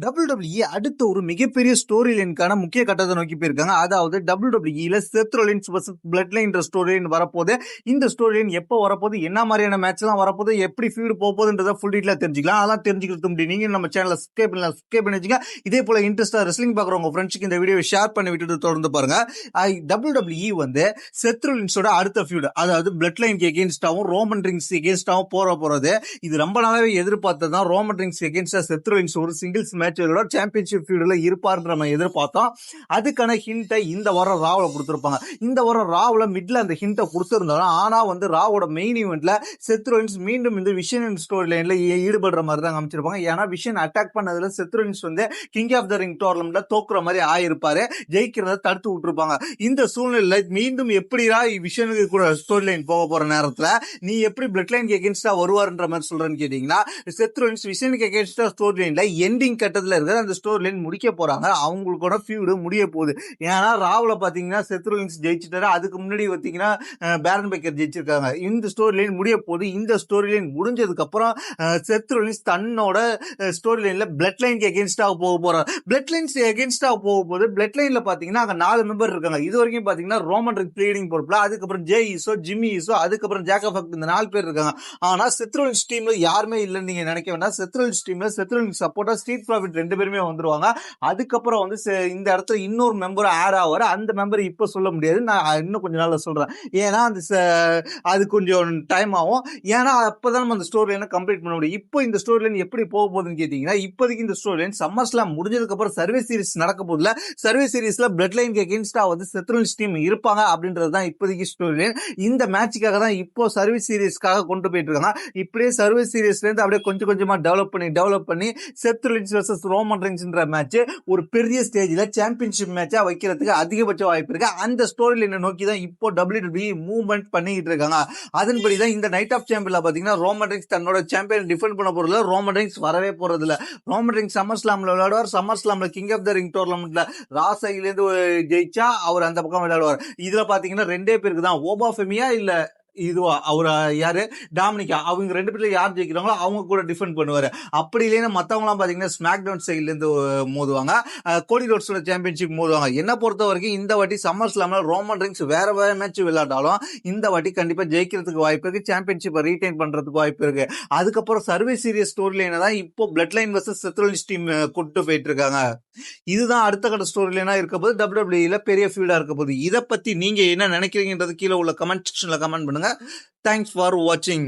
WWE அடுத்த ஒரு மிகப்பெரிய ஸ்டோரி லைனுக்கான முக்கிய கட்டத்தை நோக்கி போயிருக்காங்க. அதாவது WWEல செத் ரோலின்ஸ் வெர்சஸ் பிளட் லைன்ற ஸ்டோரி லைன் வரப்போது. இந்த ஸ்டோரி லைன் எப்போ வரப்போது, என்ன மாதிரியான மேட்ச்லாம் வரப்போது, எப்படி ஃபீடு போகுதுன்றத ஃபுல் டீட்டெயிலா தெரிஞ்சுக்கலாம். அதெல்லாம் தெரிஞ்சுக்கிறதுக்கு முன்னாடி நீங்க நம்ம சேனலை சப்ஸ்கிரைப் பண்ணி வச்சுங்க. இதே போல இன்ட்ரெஸ்டா ரெஸ்லிங் பார்க்குற உங்க ஃப்ரெண்ட்ஸ்க்கு இந்த வீடியோ ஷேர் பண்ணி விட்டுட்டு தொடர்ந்து பாருங்க. WWE வந்து செத் ரோலின்ஸோட அடுத்த ஃபீடு, அதாவது பிளட் லைனுக்கு எகேன்ஸ்டாவும் ரோமன் ரிங்ஸ் எகேன்ஸ்டாவும் போறது. இது ரொம்ப நாளாவே எதிர்பார்த்ததான். ரோமன் ரிங்ஸ் எகேன்ஸ்டா செத் ரோலின்ஸ் ஒரு சிங்கிள்ஸ் மேட்சோட சாம்பியன்ஷிப் ஃபீல்டுல இருப்பார்ன்ற நம்ம எதிர்பார்த்தோம். அதுக்கான ஹிண்டை இந்த வாரம் ராவ்ல கொடுத்திருப்பாங்க. இந்த வாரம் ராவ்ல மிட்ல அந்த ஹிண்டை கொடுத்திருந்தாலும், ஆனா வந்து ராவோட மெயின் ஈவெண்ட்ல செத் ரோலின்ஸ் மீண்டும் இந்த விஷன் ஸ்டோரி லைன்ல ஈடுபடுற மாதிரி தான் அமைச்சிருப்பாங்க. ஏன்னா விஷன் அட்டாக் பண்ணதுல செத் ரோலின்ஸ் வந்து கிங் ஆஃப் த ரிங் டோர்னமெண்ட்ல தோக்குற மாதிரி ஆயிருப்பாரு. ஜெயிக்கிறத தடுத்து விட்டுருப்பாங்க. இந்த சூழ்நிலையில மீண்டும் எப்படிடா விஷனுக்கு கூட ஸ்டோரி லைன் போக போற நேரத்துல நீ எப்படி பிளட் லைனுக்கு எகேன்ஸ்டா வருவாருன்ற மாதிரி சொல்றேன்னு கேட்டீங்கன்னா, செத் ரோலின்ஸ் விஷனுக்கு எகேன்ஸ்டா ஸ்டோரி லைன்ல எண்டிங் கட்டத்துல இருக்கிற அந்த ஸ்டோரி லைன் முடிக்க போறாங்க. அவங்களோட ஃபியூடு முடிய போகுது. ஏன்னா ராவ்ல பாத்தீங்கன்னா செத் ரோலின்ஸ் ஜெயிச்சிட்டாரு. அதுக்கு முன்னாடி பாத்தீங்கன்னா பேரன் பேக்கர் ஜெயிச்சிருக்காங்க. இந்த ஸ்டோரி லைன் முடிய போகுது. இந்த ஸ்டோரி லைன் முடிஞ்சதுக்கு அப்புறம் செத் ரோலின்ஸ் தன்னோட ஸ்டோரி லைன்ல பிளட் லைனுக்கு எகேன்ஸ்டா போக போறாரு. பிளட் லைன்ஸ் எகேன்ஸ்டா போக போகுது. பிளட் லைன்ல பாத்தீங்கன்னா அங்க 4 மெம்பர் இருக்காங்க. இது வரைக்கும் பாத்தீங்கன்னா ரோமன் ரிங்ஸ் லீடிங் பொறுப்புல, அதுக்கப்புறம் ஜே ஈசோ, ஜிம்மி ஈசோ, அதுக்கப்புறம் ஜாக்கப் ஹக், இந்த 4 பேர் இருக்காங்க. ஆனா செத் ரோலின்ஸ் டீம்ல யாருமே இல்லைன்னு நீங்க நினைக்க வேண்டாம். செத் ரோலின்ஸ் டீம்ல செத் ரோலின்ஸ் சப்போர்ட்டா ஸ்ட்ரீட் ப்ராஃபிட் 2 பேருமே வந்துருவாங்க. அதுக்கப்புறம் வந்து இந்த இடத்துல இன்னொரு மெம்பர் ஆட் ஆவாரு. அந்த மெம்பர் இப்ப சொல்ல முடியாது, நான் இன்னும் கொஞ்ச நாள்ல சொல்றேன். ஏன்னா அது கொஞ்சம் டைம் ஆகும். ஏன்னா அப்பதான் நம்ம அந்த ஸ்டோரி லைனை கம்ப்ளீட் பண்ண முடியும். இப்போ இந்த ஸ்டோரி லைன் எப்படி போக போகுதுன்னு கேட்டீங்கன்னா, இப்போதைக்கு இந்த ஸ்டோரி லைன் சம்மர் ஸ்லாம் முடிஞ்சதுக்கு அப்புறம் சர்வீஸ் சீரிஸ் நடக்க போதுல. சர்வீஸ் சீரிஸ்ல பிளட் லைனுக்கு எகேன்ஸ்டா வந்து செத் ரோலின்ஸ் டீம் இருப்பாங்க அப்படின்றது தான் இப்போதைக்கு ஸ்டோரி லைன். இந்த மேட்சுக்காக தான் இப்போ சர்வீஸ் சீரிஸ்க்காக கொண்டு போயிட்டு இருக்காங்க. இப்படியே சர்வீஸ் சீரிஸ்ல இருந்து அப்படியே கொஞ்சம் கொஞ்சமா டெவலப் பண்ணி செத் ரோலின்ஸ் வெர்சஸ் ரோமன் ரிங்ஸ்ன்ற மேட்ச் ஒரு பெரிய ஸ்டேஜ்ல சாம்பியன்ஷிப் மேட்சா வைக்கிறதுக்கு அதிகபட்ச வாய்ப்பு இருக்கு. அந்த ஸ்டோரி லைனை நோக்கி தான் இப்போ WWE மூவ்மெண்ட் பண்ணிட்டு இருக்காங்க. அதன்படி தான் இந்த நைட் ஆஃப் சாம்பியன்ல பாத்தீங்கன்னா ரோமன் ரிங்ஸ் தன்னோட சாம்பியன் டிஃபெண்ட் பண்ண போறதுல, ரோமன் ரிங்ஸ் வரவே போறது இல்ல. ரோமன் ரிங்ஸ் சம்மர் ஸ்லாம்ல விளையாடுவார். சம்மர் ஸ்லாம்ல கிங் ஆஃப் த ரிங் டோர்னமெண்ட்ல ராசையில இருந்து ஜெயிச்சா அவர் அந்த பக்கம் விளையாடுவார். இதுல பாத்தீங்கன்னா 2 பேருக்கு தான், ஓபா ஃபெமியா இல்ல இதுவா அவர் யாரு டாமினிகா, அவங்க 2 பேர்ல யார் ஜெயிக்கிறாங்களோ அவங்க கூட டிஃபெண்ட் பண்ணுவாரு. அப்படி இல்லைன்னா மத்தவங்கலாம் பாத்தீங்கன்னா ஸ்மாக் டவுன் சைட்ல இருந்து மோதுவாங்க. கோடி ரோட்ஸோட சாம்பியன்ஷிப் மோதுவாங்க. என்ன பொறுத்த வரைக்கும் இந்த வாட்டி சம்மர் ஸ்லாம்ல ரோமன் ரிங்ஸ் வேற மேட்ச் விளையாட்டாலும் இந்த வாட்டி கண்டிப்பா ஜெயிக்கிறதுக்கு வாய்ப்பு இருக்கு. சாம்பியன்ஷிப்பை ரீடைன் பண்றதுக்கு வாய்ப்பு இருக்கு. அதுக்கப்புறம் சர்வீஸ் சீரியஸ் ஸ்டோரி லைனை தான் இப்போ blood line versus Seth Rollins team கொண்டு போயிட்டு இருக்காங்க. இதுதான் அடுத்த கட்ட ஸ்டோரி லைனா இருக்க போது. WWE பெரிய ஃபீல்டா இருக்க போது. இதை பத்தி நீங்க என்ன நினைக்கிறீங்கன்றது கீழே உள்ள கமெண்ட் செக்ஷன்ல கமெண்ட் பண்ணுங்க. தேங்க்ஸ் ஃபார் வாட்சிங்.